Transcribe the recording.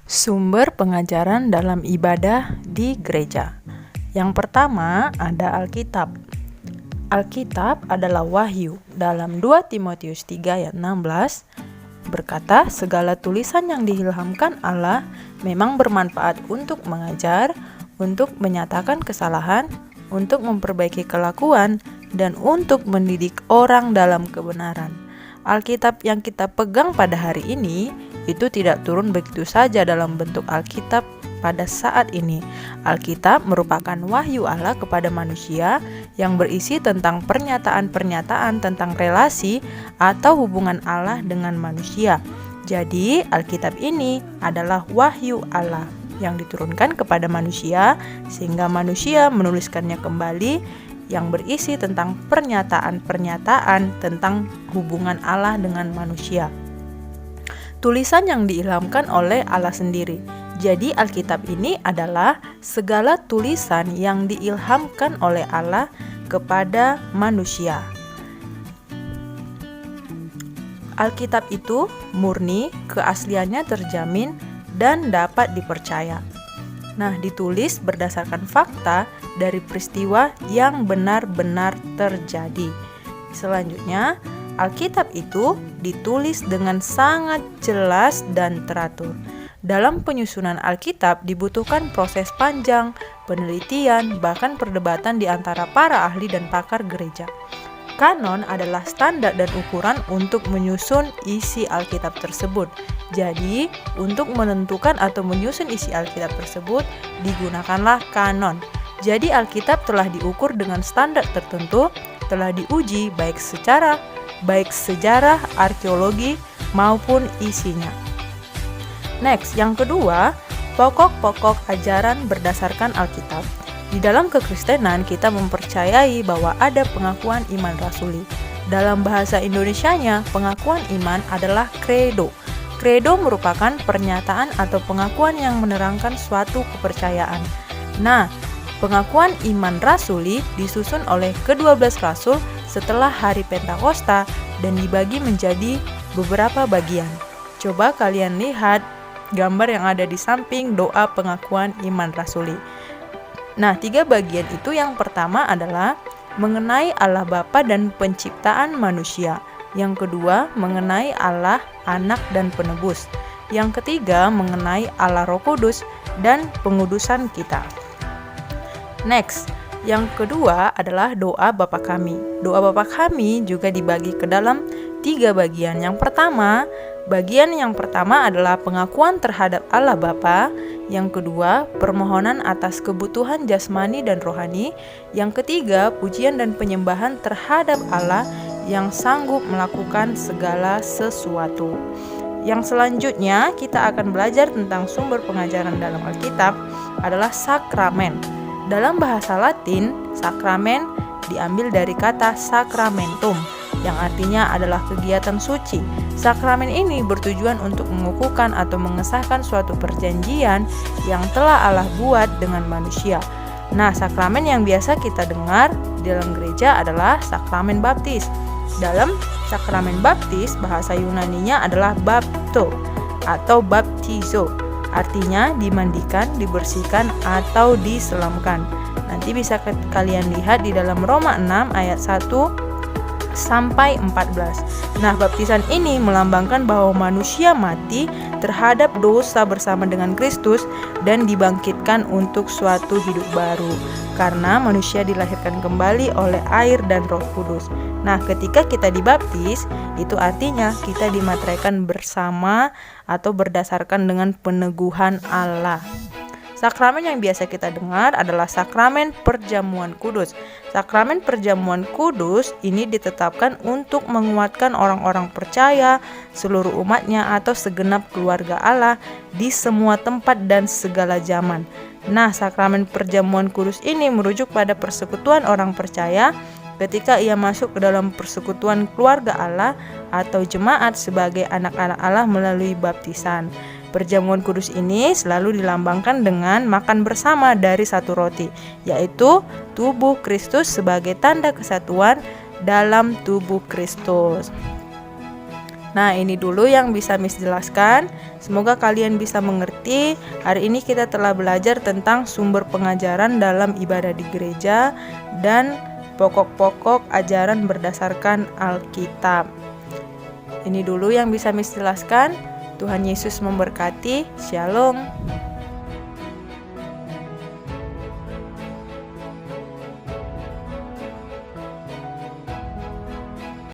Sumber pengajaran dalam ibadah di gereja. Yang pertama ada Alkitab. Alkitab adalah wahyu. Dalam 2 Timotius 3 ayat 16 berkata, segala tulisan yang diilhamkan Allah memang bermanfaat untuk mengajar, untuk menyatakan kesalahan, untuk memperbaiki kelakuan, dan untuk mendidik orang dalam kebenaran. Alkitab yang kita pegang pada hari ini itu tidak turun begitu saja dalam bentuk Alkitab pada saat ini. Alkitab merupakan wahyu Allah kepada manusia yang berisi tentang pernyataan-pernyataan tentang relasi atau hubungan Allah dengan manusia. Jadi, Alkitab ini adalah wahyu Allah yang diturunkan kepada manusia sehingga manusia menuliskannya kembali yang berisi tentang pernyataan-pernyataan tentang hubungan Allah dengan manusia. Tulisan yang diilhamkan oleh Allah sendiri. Jadi Alkitab ini adalah segala tulisan yang diilhamkan oleh Allah kepada manusia. Alkitab itu murni, keasliannya terjamin dan dapat dipercaya. Nah, ditulis berdasarkan fakta dari peristiwa yang benar-benar terjadi. Selanjutnya, Alkitab itu ditulis dengan sangat jelas dan teratur. Dalam penyusunan Alkitab dibutuhkan proses panjang, penelitian, bahkan perdebatan di antara para ahli dan pakar gereja. Kanon adalah standar dan ukuran untuk menyusun isi Alkitab tersebut. Jadi, untuk menentukan atau menyusun isi Alkitab tersebut, digunakanlah kanon. Jadi, Alkitab telah diukur dengan standar tertentu, telah diuji baik sejarah, arkeologi, maupun isinya. Next, yang kedua, pokok-pokok ajaran berdasarkan Alkitab. Di dalam kekristenan, kita mempercayai bahwa ada pengakuan iman rasuli. Dalam bahasa Indonesianya, pengakuan iman adalah credo. Credo merupakan pernyataan atau pengakuan yang menerangkan suatu kepercayaan. Nah, pengakuan iman rasuli disusun oleh ke-12 rasul setelah hari Pentakosta dan dibagi menjadi beberapa bagian. Coba kalian lihat gambar yang ada di samping doa pengakuan iman rasuli. Nah, 3 bagian itu yang pertama adalah mengenai Allah Bapa dan penciptaan manusia. Yang kedua, mengenai Allah, Anak dan Penebus. Yang ketiga, mengenai Allah Roh Kudus dan pengudusan kita. Next, yang kedua adalah doa Bapa Kami. Doa Bapa Kami juga dibagi ke dalam 3 bagian. Bagian yang pertama adalah pengakuan terhadap Allah Bapa. Yang kedua, permohonan atas kebutuhan jasmani dan rohani. Yang ketiga, pujian dan penyembahan terhadap Allah yang sanggup melakukan segala sesuatu. Yang selanjutnya, kita akan belajar tentang sumber pengajaran dalam Alkitab adalah sakramen. Dalam bahasa Latin, sakramen diambil dari kata sacramentum, yang artinya adalah kegiatan suci. Sakramen ini bertujuan untuk mengukuhkan atau mengesahkan suatu perjanjian yang telah Allah buat dengan manusia. Nah, sakramen yang biasa kita dengar di dalam gereja adalah sakramen baptis. Dalam sakramen baptis, bahasa Yunaninya adalah bapto atau baptizo. Artinya dimandikan, dibersihkan, atau diselamkan. Nanti bisa kalian lihat di dalam Roma 6 ayat 1 sampai 14. Nah, baptisan ini melambangkan bahwa manusia mati terhadap dosa bersama dengan Kristus dan dibangkitkan untuk suatu hidup baru. Karena manusia dilahirkan kembali oleh air dan Roh Kudus. Nah, ketika kita dibaptis, itu artinya kita dimateraikan bersama atau berdasarkan dengan peneguhan Allah. Sakramen yang biasa kita dengar adalah sakramen perjamuan kudus. Sakramen perjamuan kudus ini ditetapkan untuk menguatkan orang-orang percaya, seluruh umatnya atau segenap keluarga Allah di semua tempat dan segala zaman. Nah, sakramen perjamuan kudus ini merujuk pada persekutuan orang percaya ketika ia masuk ke dalam persekutuan keluarga Allah atau jemaat sebagai anak-anak Allah melalui baptisan. Perjamuan kudus ini selalu dilambangkan dengan makan bersama dari satu roti, yaitu tubuh Kristus sebagai tanda kesatuan dalam tubuh Kristus. Nah, ini dulu yang bisa Miss jelaskan. Semoga kalian bisa mengerti. Hari ini kita telah belajar tentang sumber pengajaran dalam ibadah di gereja dan pokok-pokok ajaran berdasarkan Alkitab. Ini dulu yang bisa Miss jelaskan. Tuhan Yesus memberkati. Shalom.